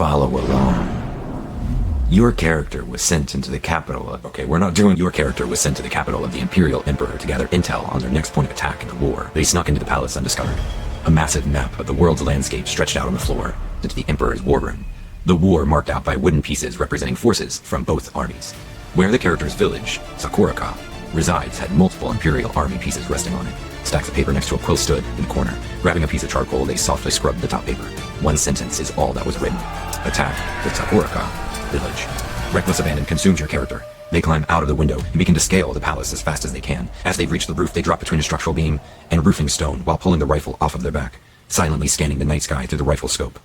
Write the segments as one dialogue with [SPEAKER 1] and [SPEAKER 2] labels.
[SPEAKER 1] follow along. Your character was sent into the capital of... Okay, we're not doing... Your character was sent to the capital of the Imperial Emperor to gather intel on their next point of attack in the war. They snuck into the palace undiscovered. A massive map of the world's landscape stretched out on the floor into the Emperor's war room. The war marked out by wooden pieces representing forces from both armies. Where the character's village, Sakuraka, resides had multiple Imperial Army pieces resting on it. Stacks of paper next to a quill stood in the corner. Grabbing a piece of charcoal, they softly scrubbed the top paper. One sentence is all that was written. Attack the Sakuraka village. Reckless abandon consumes your character. They climb out of the window and begin to scale the palace as fast as they can. As they reach the roof, they drop between a structural beam and roofing stone while pulling the rifle off of their back, silently scanning the night sky through the rifle scope.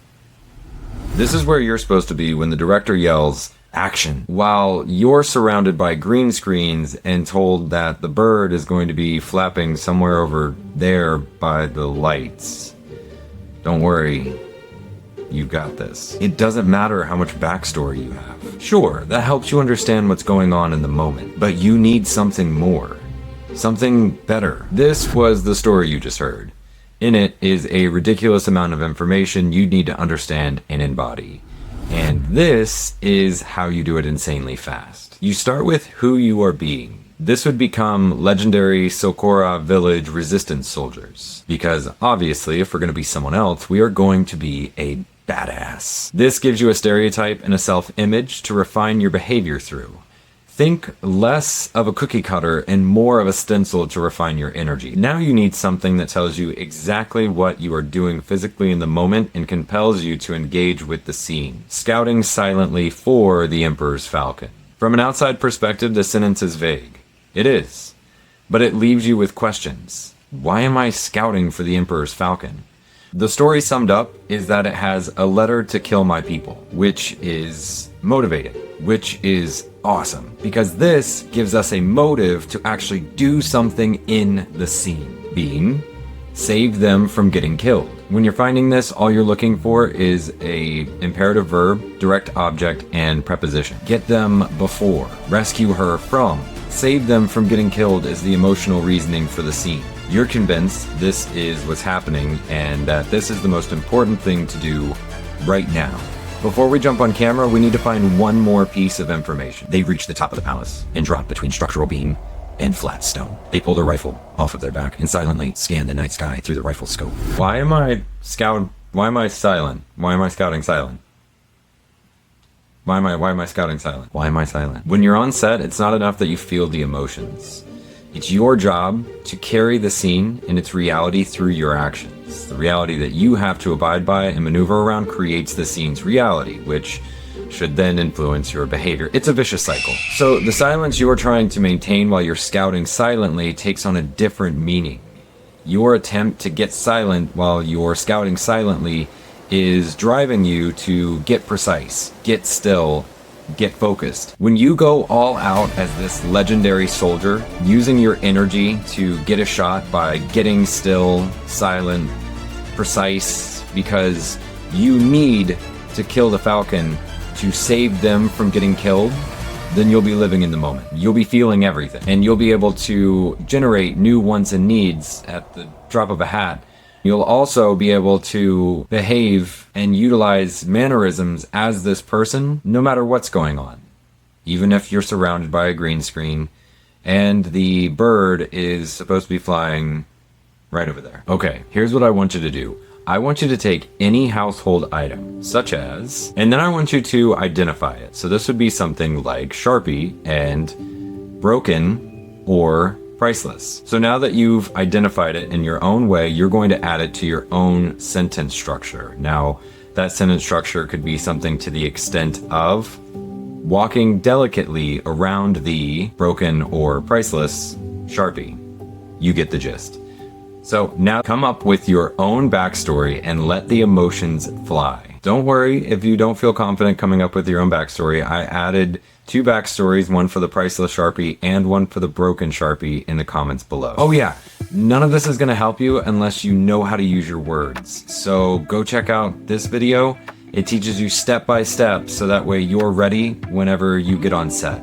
[SPEAKER 1] This is where you're supposed to be when the director yells, "Action," while you're surrounded by green screens and told that the bird is going to be flapping somewhere over there by the lights. Don't worry. You've got this. It doesn't matter how much backstory you have. Sure, that helps you understand what's going on in the moment, but you need something more. Something better. This was the story you just heard. In it is a ridiculous amount of information you need to understand and embody. And this is how you do it insanely fast. You start with who you are being. This would become legendary Socorro Village resistance soldiers. Because obviously, if we're going to be someone else, we are going to be a badass. This gives you a stereotype and a self-image to refine your behavior through. Think less of a cookie cutter and more of a stencil to refine your energy. Now you need something that tells you exactly what you are doing physically in the moment and compels you to engage with the scene. Scouting silently for the Emperor's Falcon. From an outside perspective, the sentence is vague. It is. But it leaves you with questions. Why am I scouting for the Emperor's Falcon? The story summed up is that it has a letter to kill my people, which is motivating, which is awesome, because this gives us a motive to actually do something in the scene, being save them from getting killed. When you're finding this, all you're looking for is a imperative verb, direct object, and preposition. Get them before, rescue her from, save them from getting killed is the emotional reasoning for the scene. You're convinced this is what's happening and that this is the most important thing to do right now. Before we jump on camera, we need to find one more piece of information. They reach the top of the palace and drop between structural beam and flat stone. They pull their rifle off of their back and silently scan the night sky through the rifle scope. Why am I silent? Why am I scouting silent? Why am I scouting silent? Why am I silent? When you're on set, it's not enough that you feel the emotions. It's your job to carry the scene and its reality through your actions. The reality that you have to abide by and maneuver around creates the scene's reality, which should then influence your behavior. It's a vicious cycle. So the silence you're trying to maintain while you're scouting silently takes on a different meaning. Your attempt to get silent while you're scouting silently is driving you to get precise, get still, get focused. When you go all out as this legendary soldier, using your energy to get a shot by getting still, silent, precise, because you need to kill the Falcon to save them from getting killed, then you'll be living in the moment. You'll be feeling everything, and you'll be able to generate new wants and needs at the drop of a hat. You'll also be able to behave and utilize mannerisms as this person, no matter what's going on. Even if you're surrounded by a green screen and the bird is supposed to be flying right over there. Okay, here's what I want you to do. I want you to take any household item, such as, and then I want you to identify it. So this would be something like Sharpie and broken or priceless. So now that you've identified it in your own way, you're going to add it to your own sentence structure. Now, that sentence structure could be something to the extent of walking delicately around the broken or priceless Sharpie. You get the gist. So now come up with your own backstory and let the emotions fly. Don't worry if you don't feel confident coming up with your own backstory. I added 2 backstories, one for the priceless Sharpie and one for the broken Sharpie in the comments below. Oh yeah, none of this is gonna help you unless you know how to use your words. So go check out this video. It teaches you step by step so that way you're ready whenever you get on set.